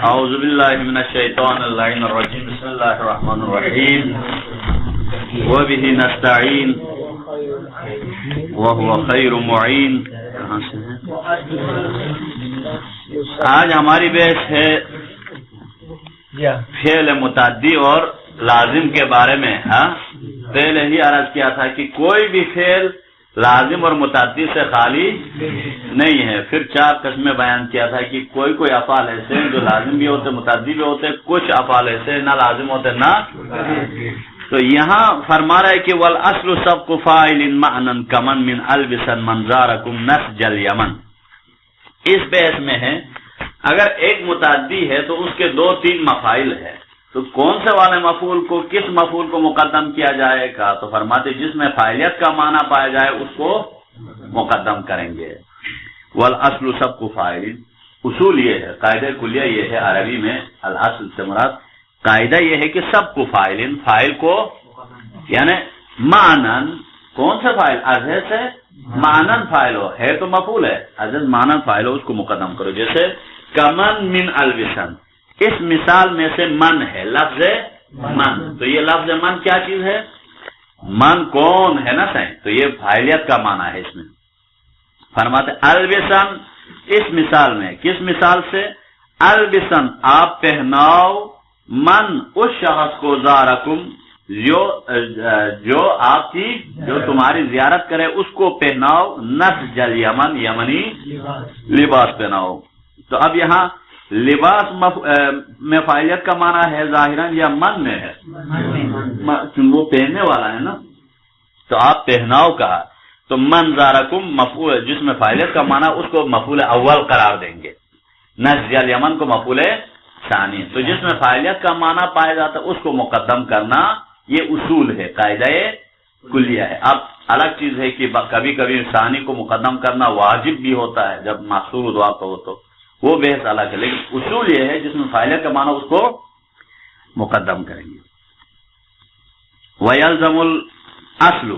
اعوذ باللہ من الشیطان اللعین الرجیم بسم اللہ الرحمن الرحیم وبہ نستعین وہو خیر معین. کہاں سے ہے؟ آج ہماری بحث ہے فعل متعدی اور لازم کے بارے میں. پہلے ہی عرض کیا تھا کہ کوئی بھی فعل لازم اور متعدی سے خالی نہیں ہے. پھر 4 قسمیں بیان کیا تھا کہ کوئی افعال ایسے ہیں جو لازم بھی ہوتے متعدی بھی ہوتے, کچھ افعال ایسے نہ لازم ہوتے نہ. تو یہاں فرما رہا ہے کہ والاصل سبق فاعل معنى كمن من البسا منظاركم نسج اليمن. اس بحث میں ہے اگر ایک متعدی ہے تو اس کے 2-3 مفاعل ہیں, تو کون سے والے مفعول کو کس مفعول کو مقدم کیا جائے گا؟ تو فرماتے جس میں فاعلیت کا معنی پایا جائے اس کو مقدم کریں گے. والاصل سبق فاعل, اصول یہ ہے, قاعدہ کلیہ یہ ہے عربی میں. الاصل سے مراد قاعدہ یہ ہے کہ سبق فاعل, فاعل کو یعنی معنن, کون سے فاعل؟ ازے سے معنن فاعل ہو, ہے تو مفعول ہے, ازے معنن فاعل ہو اس کو مقدم کرو. جیسے کمن من البسن, اس مثال میں سے من ہے, لفظ من. تو یہ لفظ من کیا چیز ہے؟ من کون ہے نا صحیح, تو یہ فاعلیت کا معنی ہے اس میں. فرماتے البسن اس مثال میں, کس مثال سے؟ البسن آپ پہناؤ, من اس شخص کو, زارکم جو آپ کی جو تمہاری زیارت کرے اس کو پہناؤ, نسج الیمن یمنی لباس پہناؤ. تو اب یہاں لباس میں فاعلیت کا معنی ہے ظاہراً یا من میں ہے؟ وہ پہننے والا ہے نا, تو آپ پہناؤ کہا. تو من زارکم مفعول جس میں فاعلیت کا معنی اس کو مفعول اول قرار دیں گے, نسج الیمن کو مفعول ثانی. تو جس میں فاعلیت کا معنی پایا جاتا ہے اس کو مقدم کرنا یہ اصول ہے, قاعدہ کلیہ ہے. اب الگ چیز ہے کہ کبھی کبھی ثانی کو مقدم کرنا واجب بھی ہوتا ہے جب محصور دعا کا ہو, تو وہ بحث الگ ہے. لیکن اصول یہ ہے جس میں فاعلیت کا معنی اس کو مقدم کریں گے. وَيَلْزَمُ الْأَصْلُ,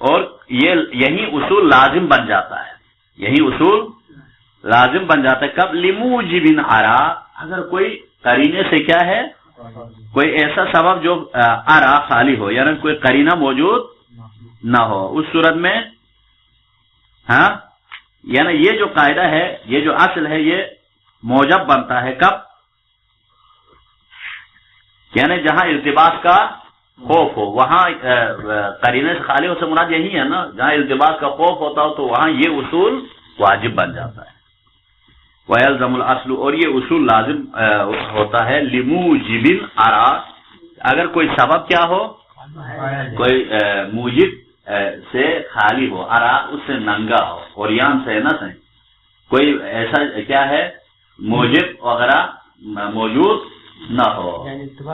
اور یہی اصول لازم بن جاتا ہے, یہی اصول لازم بن جاتا ہے. کب؟ لِمُوجِبٍ عَرَى, اگر کوئی قرینے سے کیا ہے, کوئی ایسا سبب جو ارا خالی ہو, یعنی کوئی قرینہ موجود نہ ہو, اس صورت میں یعنی یہ جو قاعدہ ہے, یہ جو اصل ہے, یہ موجب بنتا ہے. کب؟ یعنی جہاں التباس کا خوف ہو, وہاں قرینے سے خالی ہو سے مراد یہی ہے نا, جہاں التباس کا خوف ہوتا ہو تو وہاں یہ اصول واجب بن جاتا ہے. وَيَلْزَمُ الْأَصْلُ, اور یہ اصول لازم ہوتا ہے لِمُوجِبٍ عَرَى, اگر کوئی سبب کیا ہو, کوئی موجب سے خالی ہو, عرا اس سے ننگا ہو, اوریان سے نہ صحیح, کوئی ایسا کیا ہے موجب وغیرہ موجود نہ ہو,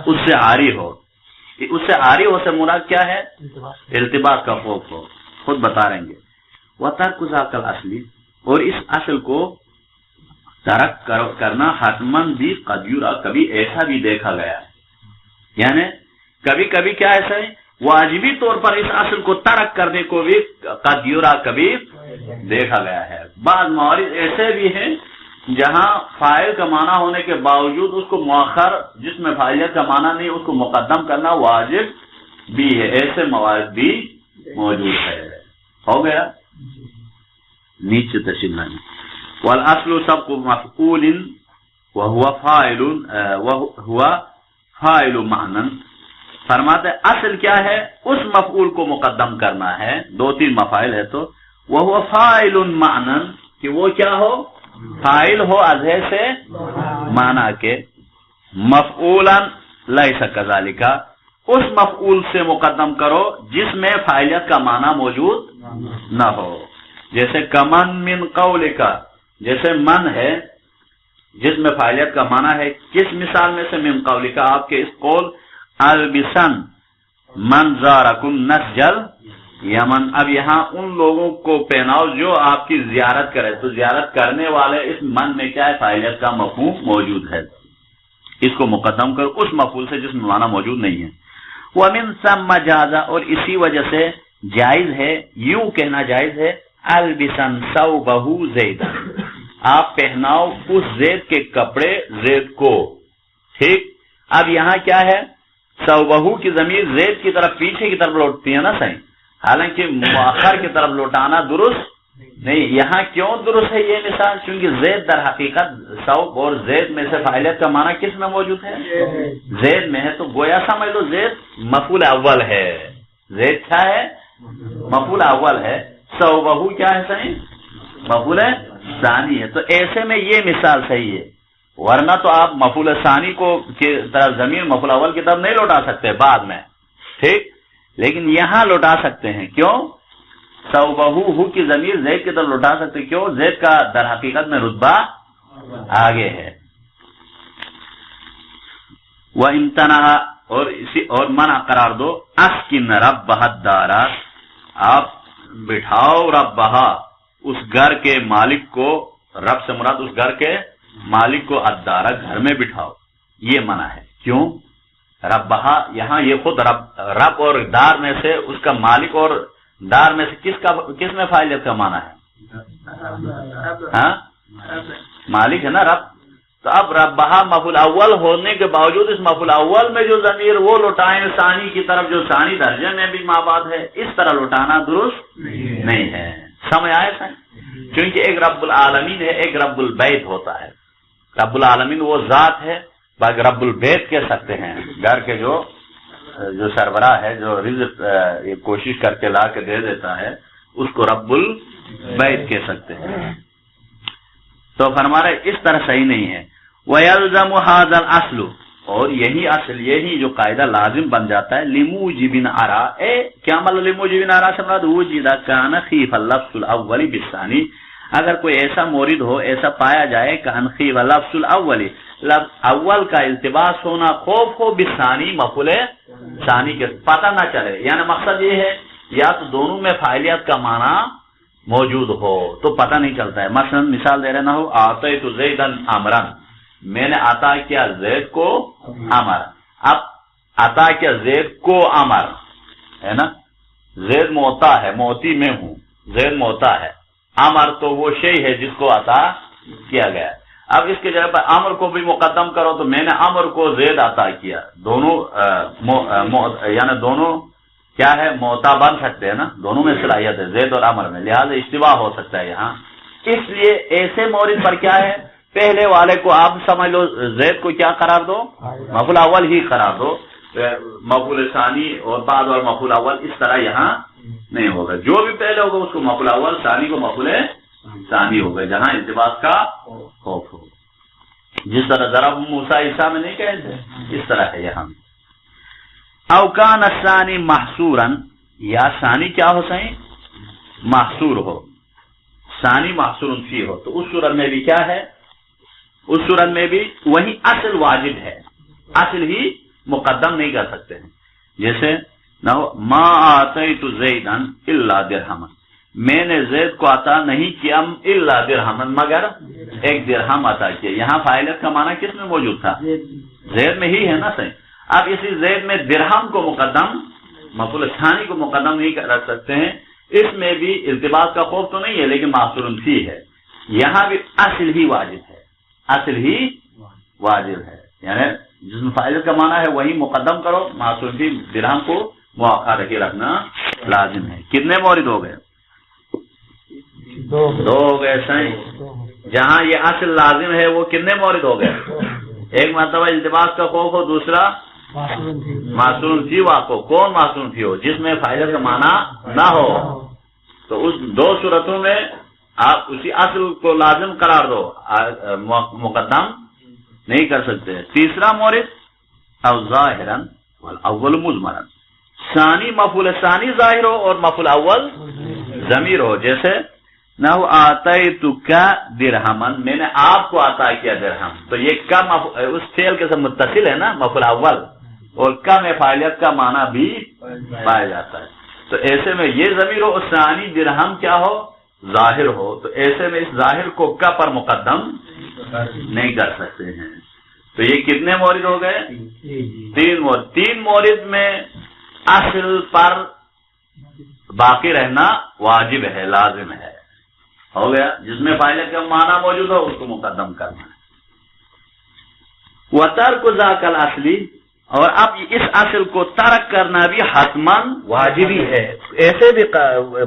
اس سے عاری ہو. اس سے عاری ہو سے مراد کیا ہے؟ التباس کا خوف ہو, خود بتا رہیں گے. وَتَرْكُ ذَاكَ الْأَصْلِ, اور اس اصل کو ترک کرنا حتماً بھی قد یرا, کبھی ایسا بھی دیکھا گیا ہے, یعنی کبھی کبھی کیا ایسا ہے واجبی طور پر اس اصل کو ترک کرنے کو بھی قد یرا کبھی دیکھا گیا ہے. بعض موارد ایسے بھی ہیں جہاں فاعل کا معنی ہونے کے باوجود اس کو مؤخر, جس میں فاعلیت کا معنی نہیں, اس کو مقدم کرنا واجب بھی ہے. ایسے موارد بھی موجود ہے. ہو گیا نیچے تشریح نہیں. والاصل سبق مفعول وهو فاعل معنى, فرماتے اصل کیا ہے, اس مفعول کو مقدم کرنا ہے. 2-3 مفاعل ہے تو وهو فاعل معنى, کہ وہ کیا ہو, فاعل ہو ازے سے معنی کے. مفعولا لیس کذالک, اس مفعول سے مقدم کرو جس میں فاعلیت کا معنی موجود نہ ہو. جیسے کمن من قولک, جیسے من ہے جس میں فاعلیت کا معنی ہے, کس مثال میں سے؟ من قولک, آپ کے اس قول, البسن من زارکم نسجل یمن. اب یہاں ان لوگوں کو پہناؤ جو آپ کی زیارت کرے, تو زیارت کرنے والے اس من میں کیا ہے, فاعلیت کا مفہوم موجود ہے, اس کو مقدم کرو اس مفعول سے جس میں معنی موجود نہیں ہے. ومن ثم جاز, اور اسی وجہ سے جائز ہے، یوں کہنا جائز ہے البسن ثوبہ زیدن، آپ پہناؤ اس زید کے کپڑے زید کو، ٹھیک۔ اب یہاں کیا ہے، ثوبہ کی ضمیر زید کی طرف پیچھے کی طرف لوٹتی ہے نا صحیح، حالانکہ مؤخر کی طرف لوٹانا درست نہیں۔ یہاں کیوں درست ہے یہ مثال، کیونکہ زید در حقیقت ثوب اور زید میں سے فاعلیت کا معنی کس میں موجود ہے، زید میں ہے، تو گویا سمجھ لو زید مفعول اول ہے، زید کیا ہے، مفعول اول ہے، ثوبہ کیا ہے صحیح، مفعول ثانی ہے۔ تو ایسے میں یہ مثال صحیح ہے، ورنہ تو آپ مفعول ثانی کو کی طرف ضمیر مفعول اول کی طرف نہیں لوٹا سکتے بعد میں، ٹھیک، لیکن یہاں لوٹا سکتے ہیں، کیوں، ثوبہ کی ضمیر زید کی طرف لوٹا سکتے، کیوں، زید کا در حقیقت میں رتبہ آگے ہے۔ وَإِمْتَنَعَ، اور منع قرار دو، اسکن ربہ الدار، آپ بٹھاؤ ربہ اس گھر کے مالک کو، رب سے مراد اس گھر کے مالک کو، الدار گھر میں بٹھاؤ، یہ منع ہے، کیوں، ربہ یہاں یہ خود رب اور دار میں سے اس کا مالک اور دار میں سے کس میں فاعلیت کا معنی ہے، ہاں مالک ہے نا رب، تو اب ربہ مفعول اول ہونے کے باوجود اس مفعول اول میں جو ضمیر وہ لوٹائیں ثانی کی طرف، جو ثانی درجے میں بھی مابعد ہے، اس طرح لوٹانا درست نہیں ہے، سمجھ آئے تھے، کیونکہ ایک رب العالمین ہے، ایک رب البیت ہوتا ہے، رب العالمین وہ ذات ہے، باقی رب البیت کہہ سکتے ہیں، گھر کے جو سربراہ ہے، جو رزق یہ کوشش کر کے لا کے دے دیتا ہے، اس کو رب البیت کہہ سکتے ہیں۔ تو فرما رہے اس طرح صحیح نہیں ہے۔ وَيَلْزَمُ هَذَا الْأَصْلُ، اور یہی اصل، یہی جو قاعدہ لازم بن جاتا ہے، لِمُوجِبٍ أَرَى، کیا مطلب لِمُوجِبٍ أَرَى سے مراد وُجِدَ كَانَ خِيفَ اللَّفْظُ الْأَوَّلِ بِالثَّانِي، اگر کوئی ایسا مورد ہو، ایسا پایا جائے كَانَ خِيفَ اللَّفْظُ الْأَوَّلِ، لفظ اول کا التباس ہونا خوف ہو، بالثانی مفعول ثانی کے پتہ نہ چلے، یعنی مقصد یہ ہے یا تو دونوں میں فاعلیت کا معنی موجود ہو تو پتہ نہیں چلتا ہے۔ مثلا مثال دے رہے نہ ہو، اعطیت زیدن امرا، میں نے عطا کیا زید کو امر، اب عطا کیا زید کو امر ہے نا، زید موتا ہے، موتی میں ہوں، زید موتا ہے، امر تو وہ شیء ہے جس کو عطا کیا گیا، اب اس کے جگہ پر امر کو بھی مقدم کرو تو میں نے امر کو زید عطا کیا، دونوں یعنی دونوں کیا ہے، موتا بن سکتے ہیں نا، دونوں میں صلاحیت ہے زید اور امر میں، لہذا اشتباہ ہو سکتا ہے یہاں، اس لیے ایسے مورد پر کیا ہے، پہلے والے کو آپ سمجھ لو زید کو کیا قرار دو، مفعول اول ہی قرار دو، مفعول ثانی اور بعد اور مفعول اول اس طرح یہاں نہیں ہوگا، جو بھی پہلے ہوگا اس کو مفعول اول، ثانی کو مفعول ثانی ہوگا، جہاں التباس کا خوف ہو، جس طرح ضرب موسیٰ عیسیٰ میں نہیں کہتے، اس طرح ہے یہاں۔ او کان الثانی محصورا، یا ثانی کیا ہو صحیح، محصور ہو، ثانی محصور فی ہو، تو اس صورت میں بھی کیا ہے، اس صورت میں بھی وہی اصل واجب ہے، اصل ہی مقدم نہیں کر سکتے ہیں، جیسے نہ ما آتیت زیدا الا درہما، میں نے زید کو عطا نہیں کیا الا درہما، مگر ایک درہم عطا کیا، یہاں فاعلیت کا معنی کس میں موجود تھا، زید میں ہی ہے نا صحیح، اب اسی زید میں درہم کو مقدم، مفعول ثانی کو مقدم نہیں رکھ سکتے ہیں، اس میں بھی التباس کا خوف تو نہیں ہے لیکن محصور فی ہے، یہاں بھی اصل ہی واجب ہے، اصل ہی واجب ہے، یعنی جس میں فاعلیت کا معنی ہے وہی مقدم کرو، محصور فی درہم کو مؤخر رکھے رکھنا لازم ہے۔ کتنے مورد ہو گئے، دو ہو گئے صحیح، جہاں یہ اصل لازم ہے وہ کتنے مورد ہو گئے، ایک مرتبہ التباس کا خوف ہو، دوسرا معصوم فی واقع، کون معصوم فی ہو، جس میں فاعلیت کا معنی نہ ہو، تو اس دو صورتوں میں آپ اسی اصل کو لازم قرار دو، مقدم نہیں کر سکتے۔ تیسرا مورد او ظاہرا والاول مضمرا، ثانی مفعول ثانی ظاہر ہو اور مفعول اول ضمیر ہو، جیسے نہ آتیتک درہما، میں نے آپ کو عطا کیا درہم، تو یہ کا اس فعل کے ساتھ متصل ہے نا، مفعول اول، اور کا میں فاعلیت کا معنی بھی پایا جاتا ہے، تو ایسے میں یہ ضمیر ہو، ثانی درہم کیا ہو، ظاہر ہو، تو ایسے میں اس ظاہر کو کا پر مقدم نہیں کر سکتے ہیں۔ تو یہ کتنے مورد ہو گئے، تین مورد، تین مورد میں اصل پر باقی رہنا واجب ہے، لازم ہے. ہو گیا. جس میں فاعل کا معنی موجود ہو اس کو مقدم کرنا ہے. وَتَرْكُ ذَاكَ الْأَصْلِ، اور اب اس اصل کو ترک کرنا بھی حتماً واجبی ہے. ایسے بھی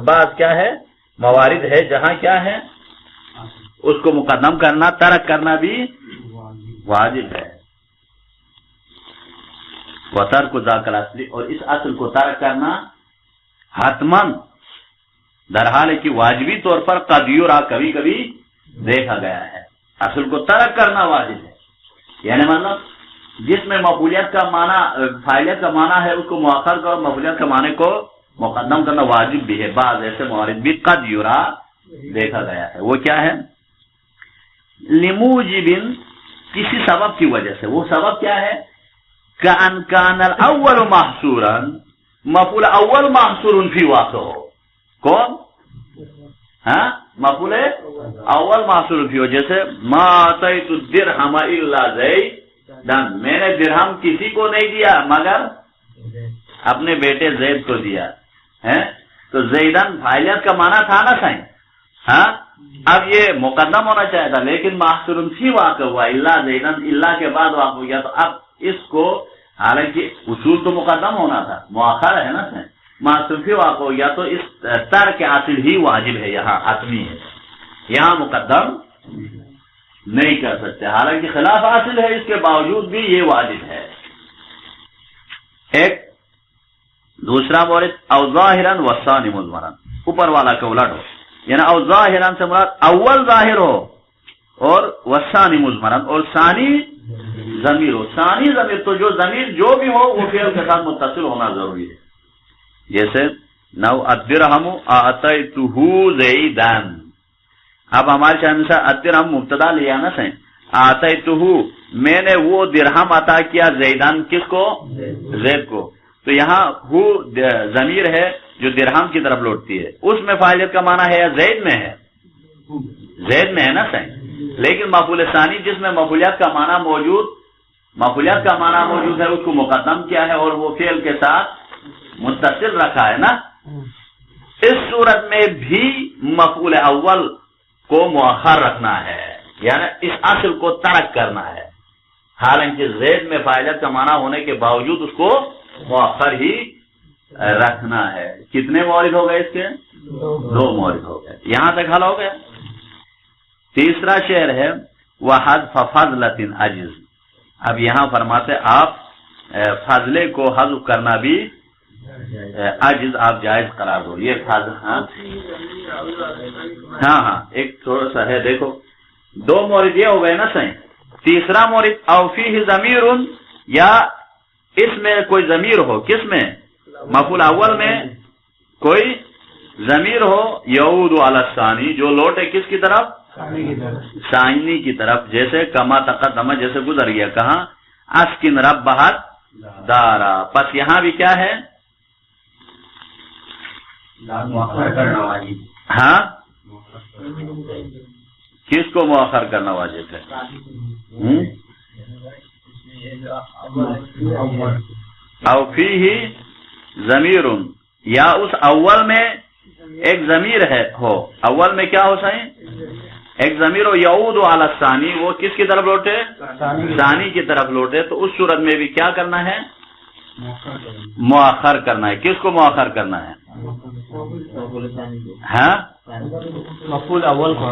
بعض کیا ہے موارد ہے جہاں کیا ہے اس کو مقدم کرنا، ترک کرنا بھی واجب ہے. وَتَرْكُ ذَاكَ الْأَصْلِ، اور اس اصل کو ترک کرنا حتماً در حال کی واجبی طور پر قد یرا کبھی کبھی دیکھا گیا ہے. اصل کو ترک کرنا واجب ہے، یعنی مطلب جس میں مفعولیت کا معنی فاعلیت کا معنی ہے اس کو مؤخر کرو، مفعولیت کا معنی کو مقدم کرنا واجب بھی ہے. بعض ایسے موارد بھی قد یرا دیکھا گیا ہے. وہ کیا ہے؟ لموجب، کسی سبب کی وجہ سے. وہ سبب کیا ہے؟ کأن کان الاول محصورا، مفعول اول محصور فی واقع ہو. کون؟ ہاں مفعول اول محصور فی ہو. جیسے ما اعطیت الدرہم الا زیدن، میں نے درہم کسی کو نہیں دیا مگر اپنے بیٹے زید کو دیا ہے. تو زیدن فاعلیت کا معنی تھا نا صحیح. ہاں اب یہ مقدم ہونا چاہیے تھا لیکن محصور فی واقع ہوا، الا زیدن اللہ کے بعد واقع ہو گیا. تو اب اس کو حالانکہ اصول تو مقدم ہونا تھا، مؤخر ہے نا صحیح، محصور فی واقع ہو گیا. تو اس ترک اصل ہی واجب ہے، یہاں حتمی ہے، یہاں مقدم نہیں کر سکتے. حالانکہ خلاف حاصل ہے، اس کے باوجود بھی یہ واجب ہے. ایک دوسرا مورد او ظاہرن والثانی مضمرن، اوپر والا کا الٹ ہو، یعنی او ظاہرن سے مراد اول ظاہر ہو اور والثانی مضمرن، اور ثانی ضمیر ہو. ثانی ضمیر تو جو ضمیر جو بھی ہو وہ فعل کے ساتھ متصل ہونا ضروری ہے. جیسے نو الدرہم اعطیتہ زیدن، اب ہمارے شاہد سے الدرہم مبتدا لیا نا صحیح، اعطیتہ میں نے وہ درہم عطا کیا زیدن، کس کو؟ زید کو. تو یہاں ہو ضمیر ہے جو درہم کی طرف لوٹتی ہے. اس میں فاعلیت کا معنی ہے یا زید میں ہے؟ زید میں ہے نا صحیح. لیکن مفعول ثانی جس میں مفعولیت کا معنی موجود ہے اس کو مقدم کیا ہے اور وہ فعل کے ساتھ متصل رکھا ہے نا. اس صورت میں بھی مفعول اول کو مؤخر رکھنا ہے، یعنی اس اصل کو ترک کرنا ہے. حالانکہ زید میں فاعلیت کا معنی ہونے کے باوجود اس کو مؤخر ہی رکھنا ہے. کتنے مورد ہو گئے اس کے؟ 2 مورد ہو گئے. یہاں تک حل ہو گیا. تیسرا شعر ہے وحذف فضلۃ عجز. اب یہاں فرماتے آپ فضلے کو حذف کرنا بھی عجز آپ جائز قرار دو. یہ فضل ہاں ایک تھوڑا سا ہے، دیکھو 2 مورد یہ ہو گئے نا صحیح. تیسرا مورد او فیہ ضمیر، یا اس میں کوئی ضمیر ہو. کس میں؟ مفعول اول میں کوئی ضمیر ہو یعود علی الثانی، جو لوٹے کس کی طرف؟ ثانی کی طرف. جیسے کما تقدم، جیسے گزر گیا. کہاں؟ اسکن ربہ دارا. پس یہاں بھی کیا ہے؟ ہاں کس کو مؤخر کرنا واجب ہے؟ او فیہ ضمیر، یا اس اول میں ایک ضمیر ہے ہو. اول میں کیا ہو صحیح؟ ایک ضمیر ہو یعود علی الثانی، وہ کس کی طرف لوٹے؟ ثانی کی طرف لوٹے. تو اس صورت میں بھی کیا کرنا ہے؟ مؤخر کرنا ہے. کس کو مؤخر کرنا ہے؟ ہاں مفعول اول کو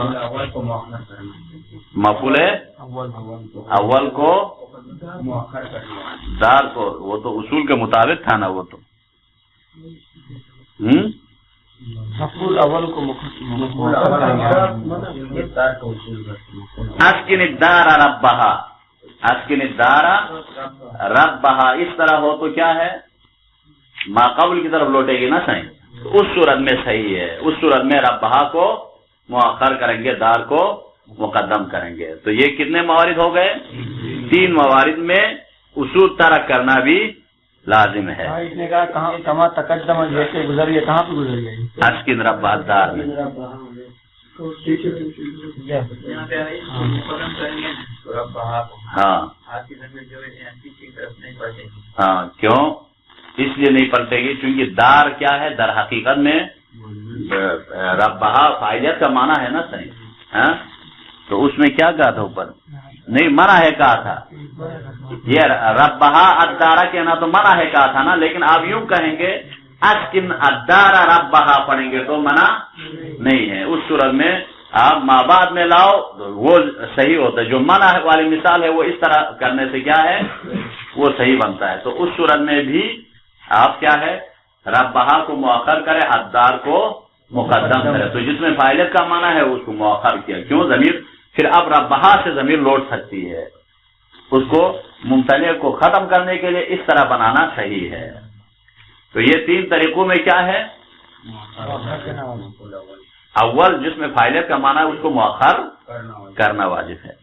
مفعول اول کو دار کو، وہ تو اصول کے مطابق تھا نا. وہ تو مفعول اول کو اسکن الدار ربہا، اسکن الدار ربہا. اس طرح ہو تو کیا ہے؟ ما قبل کی طرف لوٹے گی نا صحیح. اس صورت میں صحیح ہے. اس صورت میں ربہا کو مؤخر کریں گے، دار کو مقدم کریں گے. تو یہ کتنے موارد ہو گئے؟ 3 موارد میں اصول ترک کرنا بھی لازم ہے. اس نے کہا کہاں کما تقدم، جیسے گزر گیا، کہاں پہ گزر گیا؟ اسکن ربہا دار میں. ہاں کیوں؟ اس لیے نہیں پلٹے گی کیونکہ دار کیا ہے؟ در حقیقت میں ربہا فاعلیت کا معنی ہے نا صحیح، ہاں تو اس میں کیا کہا تھا اوپر؟ نہیں منع ہے کہا تھا، یہ ربہا الدارہ کہنا تو منع ہے کہا تھا نا، لیکن آپ یوں کہیں گے اسکن الدارہ ربہا پڑھیں گے تو منع نہیں ہے، اس صورت میں آپ مابعد میں لاؤ وہ صحیح ہوتا ہے، جو منع والی مثال ہے وہ اس طرح کرنے سے کیا ہے وہ صحیح بنتا ہے، تو اس صورت میں بھی آپ کیا ہے ربہا کو مؤخر کرے الدار کو مقدم کرے، تو جس میں فاعلیت کا معنی ہے اس کو مؤخر کیا، کیوں ضمیر پھر اب ربہا سے ضمیر لوٹ سکتی ہے، اس کو ممتنع کو ختم کرنے کے لیے اس طرح بنانا صحیح ہے۔ تو یہ تین طریقوں میں کیا ہے؟ اول جس میں فاعلیت کا معنی ہے اس کو مؤخر کرنا واجب ہے۔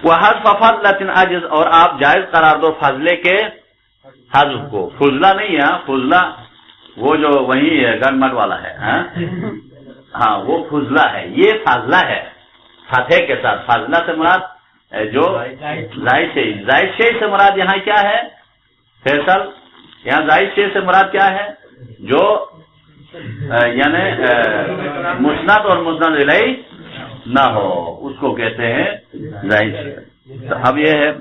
وحذف فضلۃ عجز، اور آپ جائز قرار دو فضلے کے حذف کو، فضلہ نہیں ہے، فضلہ وہ جو وہی گن مٹ والا ہے، ہاں وہ فضلہ ہے، یہ فضلہ ہے فتح کے ساتھ، فضلہ سے مراد جو زائد شے سے مراد یہاں کیا ہے فیصل؟ یہاں زائد شے سے مراد کیا ہے؟ جو یعنی مسند اور مسند الیہ نہ ہو اس کو کہتے ہیں زائد شے۔ تو اب یہ ہے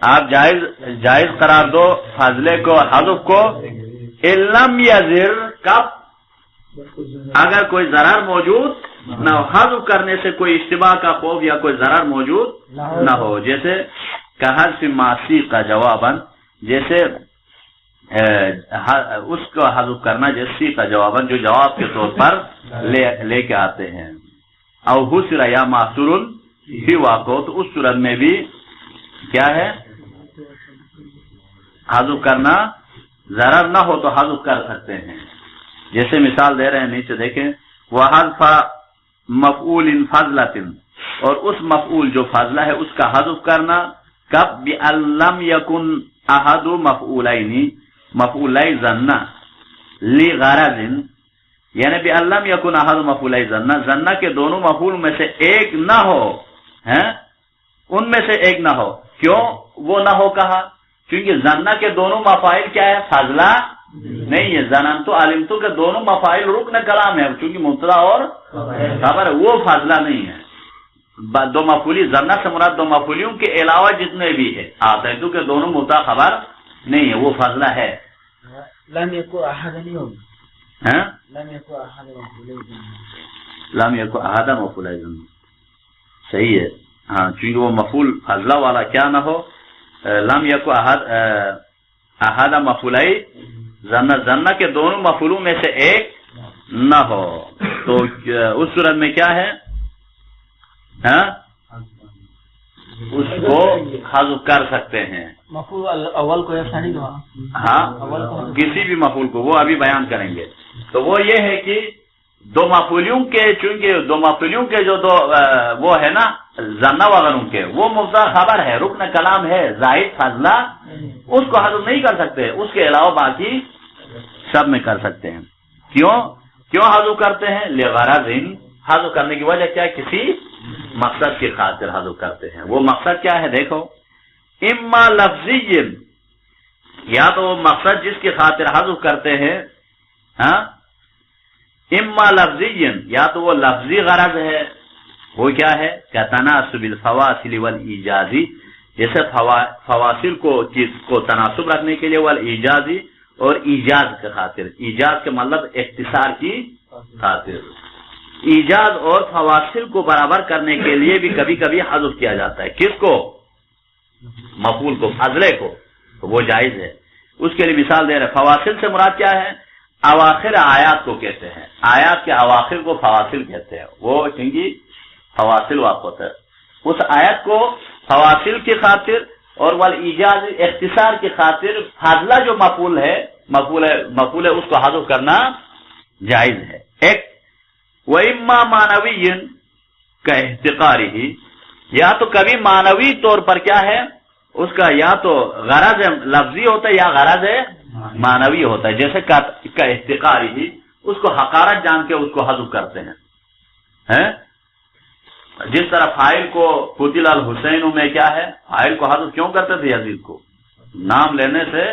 آپ جائز قرار دو فاضلے کو حذف کو، علم یضر کب؟ اگر کوئی ضرر موجود نہ ہو، حذف کرنے سے کوئی اشتباہ کا خوف یا کوئی ضرر موجود نہ ہو، جیسے کحذف ماسی کا جواباً، جیسے اس کو حذف کرنا جیسی کا جواباً جو جواب کے طور پر لے کے آتے ہیں، او حسر یا معصور فی واقع، تو اس صورت میں بھی کیا ہے حذف کرنا، ضرر نہ ہو تو حذف کر سکتے ہیں، جیسے مثال دے رہے ہیں نیچے دیکھیں، وحذف مفعول فضلۃ، اور اس مفعول جو فاضلہ ہے اس کا حذف کرنا کب؟ بأن لم یکن احد مفعولین مفعولی ظن لغرض، یعنی بأن لم یکن احد مفعولی ظن کے دونوں مفعول میں سے ایک نہ ہو، ان میں سے ایک نہ ہو، کیوں وہ نہ ہو کہا؟ کیونکہ ظن کے دونوں مفاعل کیا ہے؟ فاضلہ نہیں ہے، ظننت علمت کے دونوں مفاعل رکن کلام ہے، چونکہ مبتدا اور خبر وہ فاضلہ نہیں ہے، دو مفعولی ظن سے مراد دو مفعولیوں کے علاوہ جتنے بھی ہے، آتیت کے دونوں مبتدا خبر نہیں ہے، وہ فاضلہ ہے۔ لم یکن احد نہیں ہوگا، لم یکن احد لم یکن احد مفعولی ظن، صحیح ہے، ہاں چونکہ وہ مفعول فاضلہ والا کیا نہ ہو، لم یکن احد مفعولی ظن کے دونوں مفعولوں میں سے ایک نہ ہو، تو اس صورت میں کیا ہے اس کو حذف کر سکتے ہیں، مفعول اول کو ایسا نہیں ہوا، ہاں کسی بھی مفعول کو، وہ ابھی بیان کریں گے، تو وہ یہ ہے کہ دو مفعولیوں کے، چونکہ دو مفعولیوں کے جو دو وہ ہے نا ظن وغیرہ کے، وہ مبتدا خبر ہے، رکن کلام ہے، زائد فاضلہ، اس کو حذف نہیں کر سکتے، اس کے علاوہ باقی سب میں کر سکتے ہیں۔ کیوں حذف کرتے ہیں؟ لغرض، حذف کرنے کی وجہ کیا ہے؟ کسی مقصد کی خاطر حذف کرتے ہیں، وہ مقصد کیا ہے؟ دیکھو، اما لفظی، یا تو وہ مقصد جس کی خاطر حذف کرتے ہیں، اما لفظی، یا تو وہ لفظی غرض ہے، وہ کیا ہے؟ کتناسب الفواصل والایجازی، جیسے فواصل کو تناسب رکھنے کے لیے، والایجازی، اور ایجاز کے خاطر، ایجاز کے مطلب اختصار کی خاطر، ایجاز اور فواصل کو برابر کرنے کے لیے بھی کبھی کبھی حذف کیا جاتا ہے، کس کو؟ مفعول کو، فاضلے کو، تو وہ جائز ہے۔ اس کے لیے مثال دے رہے، فواصل سے مراد کیا ہے؟ اواخر آیات کو کہتے ہیں، آیات کے اواخر کو فواصل کہتے ہیں، وہ کیونکہ فواصل واقع ہوتا ہے، اس آیت کو فواصل کی خاطر اور والایجاز اختصار کی خاطر فاضلہ جو مفعول ہے اس کو حذف کرنا جائز ہے۔ ایک وَإِمَّا مَعْنَوِيٌّ كَاحْتِقَارِهِ، یا تو کبھی معنوی طور پر کیا ہے اس کا، یا تو غرض لفظی ہوتا ہے یا غرض معنوی ہوتا ہے، جیسے كَاحْتِقَارِهِ، اس کو حقارت جان کے اس کو حذف کرتے ہیں، جس طرح فاعل کو قتل الحسین میں کیا ہے، فاعل کو حذف کیوں کرتے تھے؟ یزید کو نام لینے سے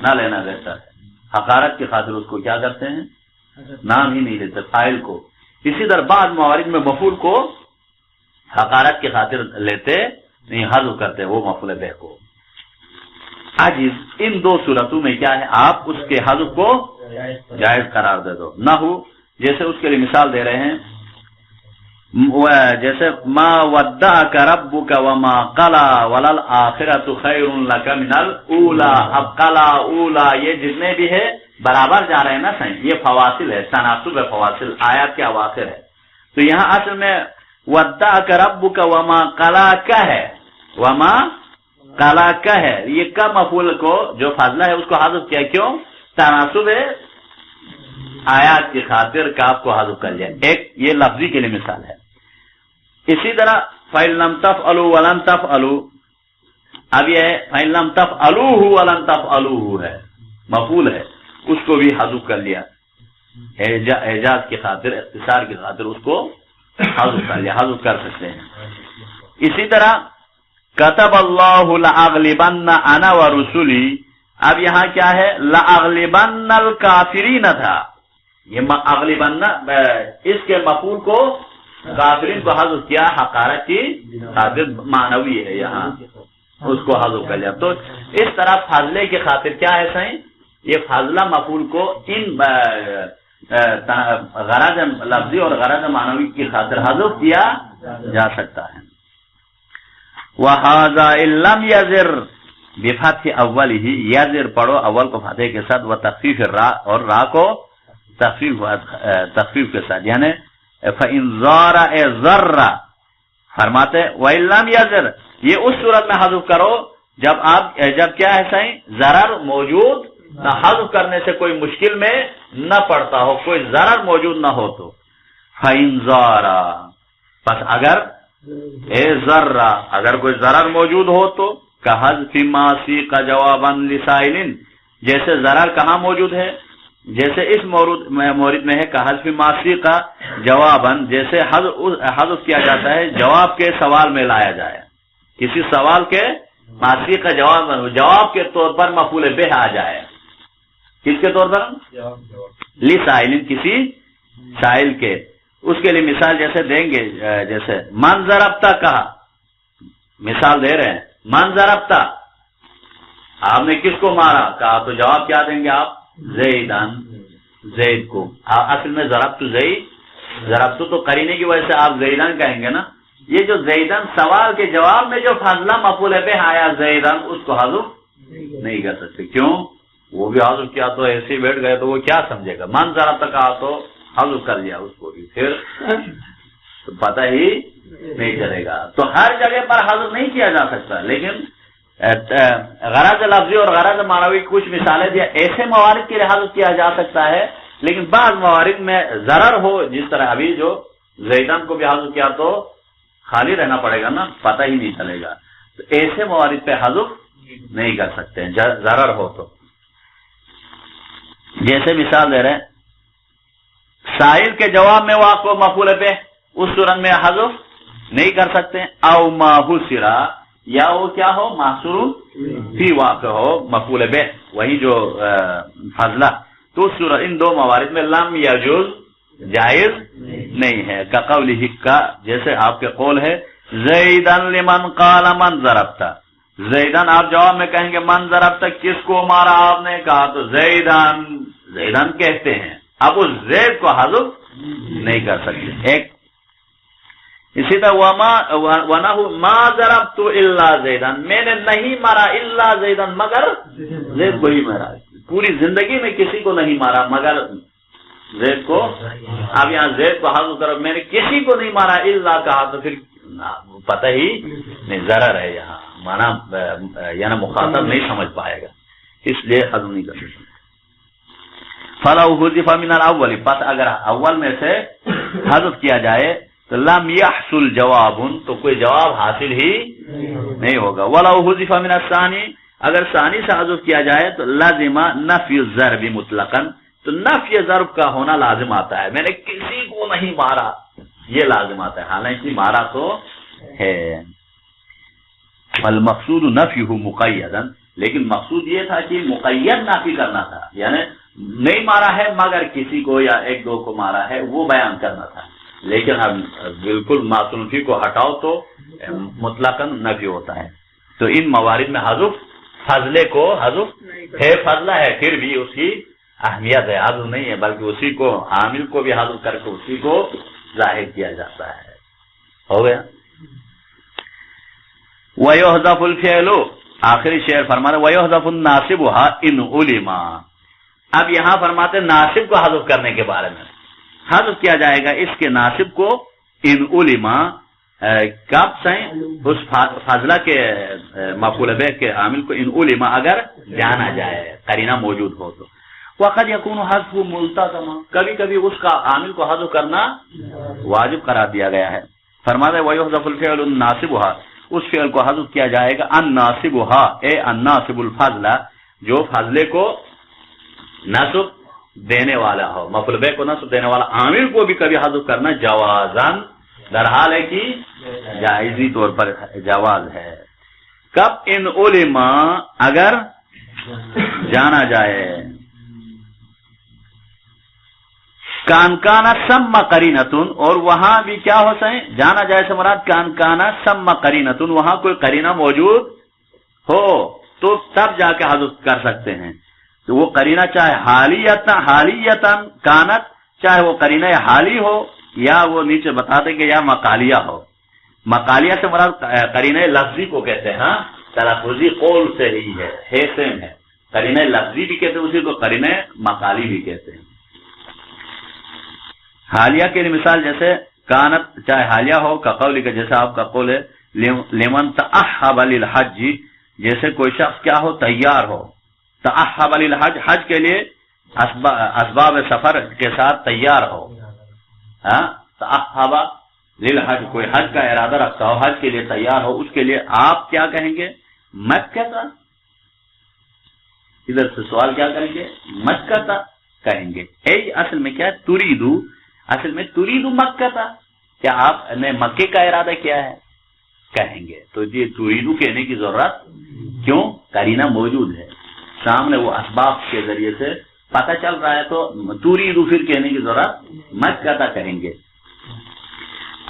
نہ لینا بہتر ہے. حقارت کی خاطر اس کو کیا کرتے ہیں؟ نام ہی نہیں لیتے فاعل کو. اسی طرح بعض موارد میں مفعول کو حقارت کی خاطر لیتے نہیں، حذف کرتے وہ مفعول بہ کو. عاجز ان دو صورتوں میں کیا ہے؟ آپ اس کے حذف کو جائز قرار دے دو. نہ ہو جیسے اس کے لیے مثال دے رہے ہیں، جیسے ما ودعک ربک وما قلا وللآخرۃ خیر لک من الاولی. اب قلا اولا یہ جتنے بھی ہے برابر جا رہے ہیں نا صحیح، یہ فواصل ہے، تناسب ہے، فواصل آیات کے اواخر ہے. تو یہاں اصل میں ودعک ربک وما قلا کا ہے، وما قلا کا ہے، یہ کا مفعول کو جو فاضلہ ہے اس کو حذف کیا. کیوں؟ تناسب ہے آیات کی خاطر کاف کو حذف کر لیا. ایک یہ لفظی کے لیے مثال ہے. اسی طرح فَإِن لَمْ تَفْعَلُوا وَلَن تَفْعَلُوا، اب یہ فَإِن لَمْ تَفْعَلُوهُ وَلَن تَفْعَلُوهُ ہے، مفعول ہے، اس کو بھی حذف کر لیا. اعجاز کی خاطر، اختصار کی خاطر اس کو حذف کر لیا، حذف کر سکتے ہیں. اسی طرح كتب اللہ لأغلبن انا ورسلی، اب یہاں کیا ہے؟ لأغلبن الکافرین تھا، یہ اغلبن اس کے مفعول کو کافرین کو حذف کیا حقارت کی خاطر، معنوی ہے یہاں، اس کو حذف کر لیا. تو اس طرح فاضلے کی خاطر کیا ہے صحیح؟ یہ فاضلہ مفعول کو ان غرض لفظی اور غرض معنوی کی خاطر حذف کیا جا سکتا ہے. وَهَذَا إِن لَّمْ يَزِرْ بِفَتْحِ أَوَّلِهِ، یزر پڑھو اول کو فتح کے ساتھ، وتخفیف الراء اور را کو تخفیف کے ساتھ، یعنی فَإِن زَارَ ذَرَّ فرماتے. وَإِن لَّمْ يَزِرْ یہ اس صورت میں حذف کرو جب کیا ہے صحیح؟ ضرر موجود نہ، حذف کرنے سے کوئی مشکل میں نہ پڑتا ہو، کوئی ضرر موجود نہ ہو. تو فَإِن زَارَ پس اگر کوئی ضرر موجود ہو تو كحذف ما سیق جوابا لسائل، جیسے ضرر کہاں موجود ہے؟ جیسے اس مورد میں ہے كحذف ما سیق جوابا، جیسے حذف کیا جاتا ہے جواب کے سوال میں لایا جائے، کسی سوال کے ما سیق جواب کے طور پر مفعول بہ آ جائے. کس کے طور پر؟ لسائل، کسی سائل کے. اس کے لیے مثال جیسے دیں گے، جیسے من ضربتا کہا، مثال دے رہے ہیں من ضربتا، آپ نے کس کو مارا؟ کہا تو جواب کیا دیں گے آپ؟ زیدان، زید کو. اصل میں ضربتو تو قرینے کی وجہ سے آپ زیدان کہیں گے نا. یہ جو زیدان سوال کے جواب میں جو فاضلہ مفعول بہ آیا زیدان، اس کو حذف نہیں کر سکتے. کیوں؟ وہ بھی حذف کیا تو ایسے ہی بیٹھ گئے تو وہ کیا سمجھے گا؟ من ضربتا کہا تو حذف کر لیا اس کو بھی، پھر تو پتہ ہی نہیں چلے گا. تو ہر جگہ پر حذف نہیں کیا جا سکتا، لیکن غرض لفظی اور غرض معنوی کچھ مثالیں دیا. ایسے موارد کے لیے حذف کیا جا سکتا ہے، لیکن بعض موارد میں ضرر ہو، جس طرح ابھی جو زیدان کو بھی حذف کیا تو خالی رہنا پڑے گا نا، پتہ ہی نہیں چلے گا. تو ایسے موارد پہ حذف نہیں کر سکتے ہیں ضرر ہو تو. جیسے مثال دے رہے ہیں سائل کے جواب میں واقع مفعول بہ، اس صورت میں حذف نہیں کر سکتے. او ما حسرا، یا وہ کیا ہو؟ محصور فی واقع ہو مفعول بہ، وہی جو فضلہ. تو اس صورت ان دو موارد میں لم یجوز جائز نہیں ہے. کا قولہ کا، جیسے آپ کے قول ہے زیدن لمن قال من ضربتا، زیدن آپ جواب میں کہیں گے من ضربتا، کس کو مارا آپ نے؟ کہا تو زیدن کہتے ہیں. اب اس زید کو حذف نہیں کر سکتے. ایک اسی طرح ما ضربت الا زیدن، میں نے نہیں مارا الا زیدن، مگر زید کو ہی مارا. پوری زندگی میں کسی کو نہیں مارا مگر زید کو. اب یہاں زید کو حذف کرو، میں نے کسی کو نہیں مارا الا کہا تو پھر پتہ ہی نہیں، ضرر ہے یہاں، مانا یعنی مخاطب نہیں سمجھ پائے گا، اس لیے حذف نہیں کر سکتے. فَلَوْ حُذِفَ مِنَ الْأَوَّلِ، پس اگر اول میں سے حذف کیا جائے تو لم يحصل جواب، تو کوئی جواب حاصل ہی نہیں ہوگا. وَلَوْ حُذِفَ مِنَ الثَّانِي، اگر ثانی سے حذف کیا جائے تو لازم نفی الضرب مطلقاً، تو نفی ضرب کا ہونا لازم آتا ہے. میں نے کسی کو نہیں مارا، یہ لازم آتا ہے، حالانکہ مارا تو ہے. المقصود نفیہ مقیدا، لیکن مقصود یہ تھا کہ مقید نافی کرنا تھا، یعنی نہیں مارا ہے مگر کسی کو یا ایک دو کو مارا ہے وہ بیان کرنا تھا، لیکن اب بالکل معصومفی کو ہٹاؤ تو مطلقاً نفی ہوتا ہے۔ تو ان موارد میں حذف فضلے کو حذف ہے، فضلہ ہے پھر بھی اس کی اہمیت ہے، حذف نہیں ہے، بلکہ اسی کو عامل کو بھی حذف کر کے اسی کو ظاہر کیا جاتا ہے۔ ہو گیا۔ وَيُحْذَفُ الْفِعْلُ، آخری شعر فرماتے وَيُحْذَفُ النَّاصِبُهَا إِنْ عُلِمَا۔ اب یہاں فرماتے ناصب کو حذف کرنے کے بارے میں، حذف کیا جائے گا اس کے ناصب کو ان علما، کب سے اس فاضلہ کے مفعول بہ کے عامل کو ان علما اگر جانا جائے، قرینہ موجود ہو تو۔ وقد يكون حذف ملتزما، کبھی کبھی اس کا عامل کو حذف کرنا واجب قرار دیا گیا ہے۔ فرماتے وَيُحْذَفُ الْفِعْلُ النَّاصِبُهَا، اس فعل کو حذف کیا جائے گا الناصبها، اے الناصب الفضلہ، جو فضلے کو نصب دینے والا ہو، مفعول بہ کو نصب دینے والا عامل کو بھی کبھی حذف کرنا جوازاً، در حال ہے کہ جائزی طور پر جواز ہے۔ کب ان علماء اگر جانا جائے، کان کانا سم قرینتن، اور وہاں بھی کیا ہو سکے جانا جائے سے مراد کان کانا سم قرینتن، وہاں کوئی قرینہ موجود ہو تو تب جا کے حذف کر سکتے ہیں۔ تو وہ قرینہ چاہے حالیتاً کانت، چاہے وہ قرینہ حالی ہو یا وہ نیچے بتا دیں گے یا مقالیہ ہو۔ مقالیہ سے مراد قرینہ لفظی کو کہتے ہیں، تلفظی قول سے ہی ہے سیم ہے، قرینہ لفظی بھی کہتے ہیں اسی کو، قرینہ مقالی بھی کہتے ہیں۔ حالیہ کے لیے مثال جیسے کانت چاہے حالیہ ہو، کا قول کا جیسا آپ کا قول ہے، لمن تأحب للحج، جیسے کوئی شخص کیا ہو تیار ہو، تأحب للحج، حج کے لیے اسباب سفر کے ساتھ تیار ہو، تأحب للحج، کوئی حج کا ارادہ رکھتا ہو، حج کے لیے تیار ہو، اس کے لیے آپ کیا کہیں گے مکہ تا، ادھر سے سوال کیا کریں گے مکہ تا کہیں گے۔ اے اصل میں کیا تریدو، اصل میں تریدو مکہ تا، کیا آپ نے مکے کا ارادہ کیا ہے کہیں گے۔ تو یہ تریدو کہنے کی ضرورت کیوں، قرینہ موجود ہے سامنے، وہ اسباب کے ذریعے سے پتہ چل رہا ہے، تو تریدو پھر کہنے کی ضرورت مکہ تا کہیں گے۔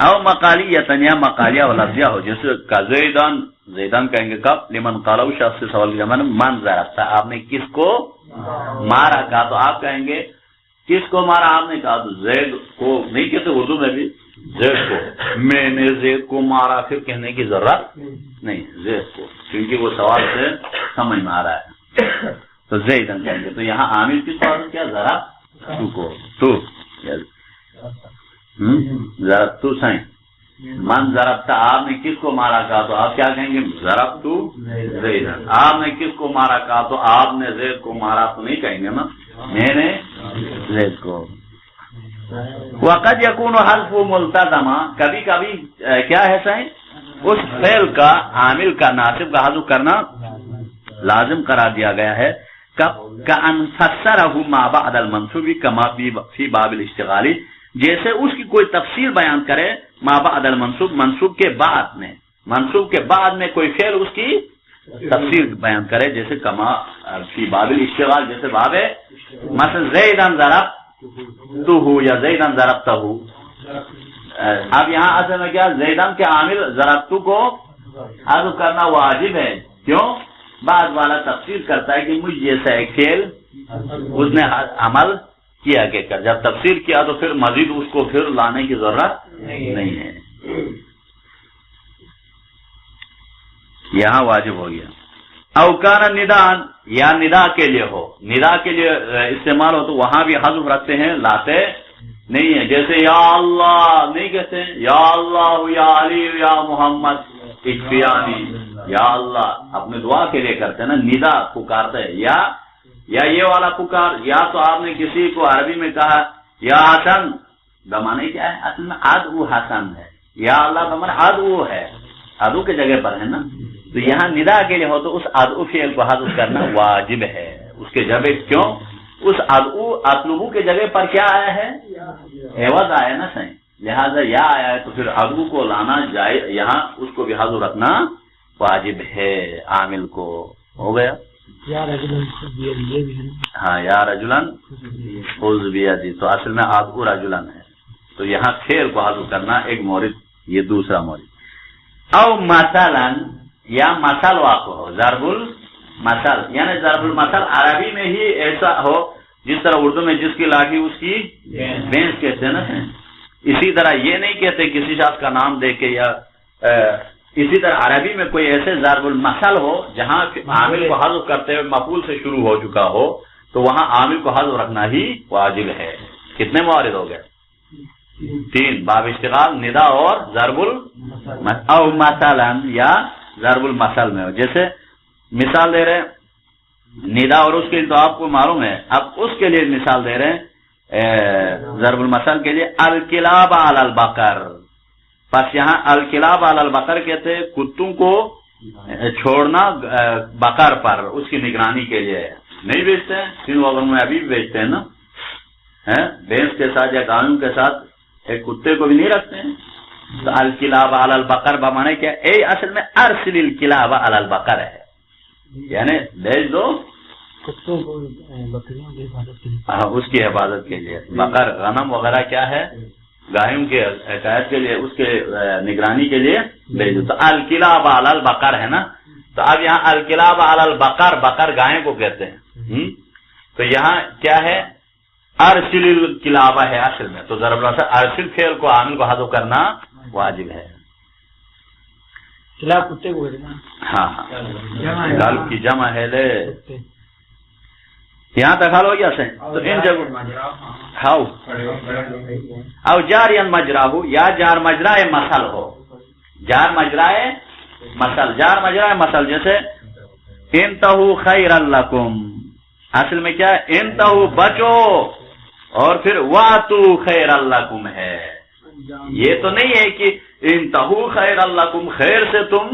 او مقالیتن، یا مقالیہ و لفظیہ ہو، جیسے کا زیدان کہیں گے کب لمن قالو، شخص سے سوال کیا من ضربتا، آپ نے کس کو مارا، کہا تو آپ کہیں گے کس کو مارا، آپ نے کہا تو زید کو، نہیں کہتے اردو میں بھی زید کو، میں نے زید کو مارا، پھر کہنے کی ضرورت نہیں زید کو، کیونکہ وہ سوال سے سمجھ میں آ رہا ہے، تو زیدن کہیں گے۔ تو یہاں عامل کس کو کیا ذرا تو کو، تو ضرب تو سائیں من ضربتا، آپ نے کس کو مارا کہا تو آپ کیا کہیں گے ضرب تو زیدن، آپ نے کس کو مارا کہا تو آپ نے زید کو مارا تو نہیں کہیں گے نا میں نے زید کو۔ وقد یکون حذف ملتزما، کبھی کبھی کیا ہے سائیں اس فعل کا عامل کا ناصب کا حذف کرنا لازم قرار دیا گیا ہے، کأن فسرہ ما بعد المنصوب کما فی باب الاشتغالی، جیسے اس کی کوئی تفسیر بیان کرے ما بعد المنصوب، منصوب کے بعد میں، منصوب کے بعد میں کوئی فعل اس کی تفسیر بیان کرے، جیسے کما فی باب الاشتغال، جیسے باب مثلا زیدن ضربتہ یا زیدن ضربتہ۔ اب یہاں اصل میں کیا زیدن کے عامل ضربتہ کو حذف کرنا واجب ہے، کیوں؟ بعد والا تفسیر کرتا ہے کہ مجھ جیسا ایک فعل اس نے عمل کیا کہ کر، جب تفسیر کیا تو پھر مزید اس کو پھر لانے کی ضرورت نہیں ہے، یہاں واجب ہو گیا۔ اوکان ندان، یا ندا کے لیے ہو، ندا کے لیے استعمال ہو تو وہاں بھی حذف رکھتے ہیں، لاتے نہیں ہے، جیسے یا اللہ نہیں کہتے ہیں، یا اللہ یا علی یا محمد اکفیانی، یا اللہ اپنے دعا کے لیے کرتے ہیں نا، ندا پکارتے ہیں، یا یہ والا پکار، یا تو آپ نے کسی کو عربی میں کہا یا حسن، بمانے کیا ہے اصل میں ادعو حسن ہے، یا اللہ بمانے ادعو ہے، ادعو کے جگہ پر ہے نا، تو یہاں ندا کے لیے ہو تو اس ادعو فعل کو حذف کرنا واجب ہے، اس کے جگہ کیوں اس ادعو اطلبو کے جگہ پر کیا آیا ہے عوض آیا نا صحیح، لہذا یا آیا ہے تو پھر ادعو کو لانا جائے، یہاں اس کو بھی حذف رکھنا واجب ہے عامل کو۔ ہو گیا. یا رجلن یہ بھی ہے نا. ہاں یا رجلن خذ بیدی تو اصل میں آدھو رجلن ہے. تو یہاں فعل کو حذف کرنا ایک مورد، یہ دوسرا مورد. او مثلا یا مثل واقع ہو، ضرب المثل یعنی ضرب المثل عربی میں ہی ایسا ہو جس طرح اردو میں جس کی لاٹھی اس کی بھینس کہتے ہیں نا. اسی طرح یہ نہیں کہتے کسی شخص کا نام دے کے، یا اسی طرح عربی میں کوئی ایسے ضرب المثل ہو جہاں عامل کو حذف کرتے ہوئے مفعول سے شروع ہو چکا ہو تو وہاں عامل کو حذف رکھنا ہی واجب ہے. کتنے موارد ہو گئے؟ 3. باب اشتغال، ندا اور ضرب المثل. او مثلا یا ضرب المثل میں ہو، جیسے مثال دے رہے ندا اور اس کے تو آپ کو معلوم ہے. اب اس کے لیے مثال دے رہے ہیں ضرب المثل کے لیے، الکلاب علی البقر. پس یہاں الکلاب علی البقر کہتے ہیں کتوں کو چھوڑنا بقر پر، اس کی نگرانی کے لیے. نہیں بیچتے ہیں سن وغیرہ میں ابھی بھی بیچتے ہیں نا، بھینس کے ساتھ یا گایوں کے ساتھ ایک کتے کو بھی نہیں رکھتے ہیں. تو الکلاب علی البقر بمانے کیا؟ اے اصل میں ارسل الکلاب علی البقر ہے، یعنی بھیج دو کتوں کو بکریوں کی حفاظت کے لیے. اس کی حفاظت کے لیے. بقر غنم وغیرہ کیا ہے؟ گایوں کے حفاظت کے لیے، اس کے نگرانی کے لیے بھیج دو. تو الکلاب علی البقر ہے نا. تو اب یہاں الکلاب علی البقر، بقر گائے کو کہتے ہیں. تو یہاں کیا ہے؟ ارسل الکلاب ہے اصل میں. تو ضرب ارسل فعل کو عامل کو حذف کرنا واجب ہے. کلاب کتے کو کہتے ہیں. ہاں کلب کی جمع ہے لے. یہاں تک حل ہو گیا سے. تو ان جگہ ہاؤ او جار مجراہ یا جار مجرائے مثل ہو. جار مجرائے مثل، جار مجرائے مثل جیسے انتہو خیر لکم، اصل میں کیا ہے؟ انتہو بچو، اور پھر واتو خیر لکم ہے. یہ تو نہیں ہے کہ انتہو خیر لکم خیر سے تم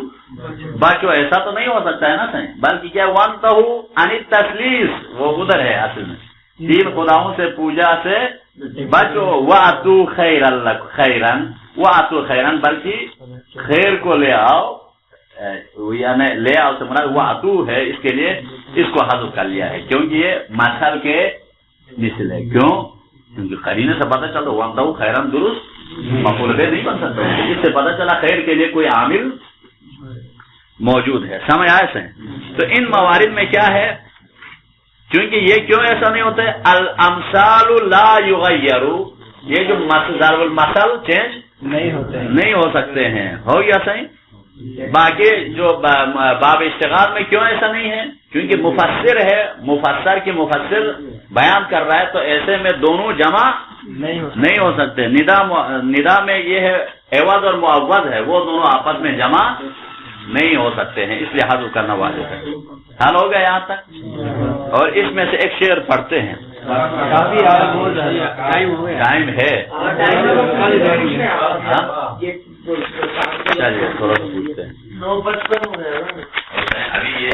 بچو، ایسا تو نہیں ہو سکتا ہے نا صحیح. بلکہ کیا وانتہو عن التثلیث، وہ ادھر ہے اصل میں 3 خداؤں سے پوجا سے بچو. واتو خیر لکم خیرن، واتو خیرن بلکہ خیر کو لے آؤ، یعنی لے آؤ سے مراد واتو ہے. اس کے لیے اس کو حذف کر لیا ہے کیونکہ یہ مثل کے مثل ہے. کیوں؟ کیونکہ قرینے سے پتہ چلتا وانتہو خیرن درست مفعول به نہیں بن سکتا. اس سے پتہ چلا خیر کے لیے کوئی عامل موجود ہے. سمجھ آئے سے؟ تو ان موارد میں کیا ہے؟ کیونکہ یہ کیوں ایسا نہیں ہوتا ہے؟ الامثال لا یغیر، یہ جو ضرب المثل چینج نہیں ہو سکتے ہیں. ہو گیا صحیح. باقی جو باب اشتغال میں کیوں ایسا نہیں ہے؟ کیونکہ مفسر ہے، مفسر کی مفسر بیان کر رہا ہے، تو ایسے میں دونوں جمع نہیں ہو سکتے. ندا میں یہ ہے عوض اور معوض ہے، وہ دونوں آپس میں جمع نہیں ہو سکتے ہیں، اس لیے حذف کرنا واجب ہے. حل ہو گیا یہاں تک. اور اس میں سے ایک شعر پڑھتے ہیں. کافی ٹائم ہے. چلیے تھوڑا سا پوچھتے ہیں. 9:55 ہو گیا. ابھی یہ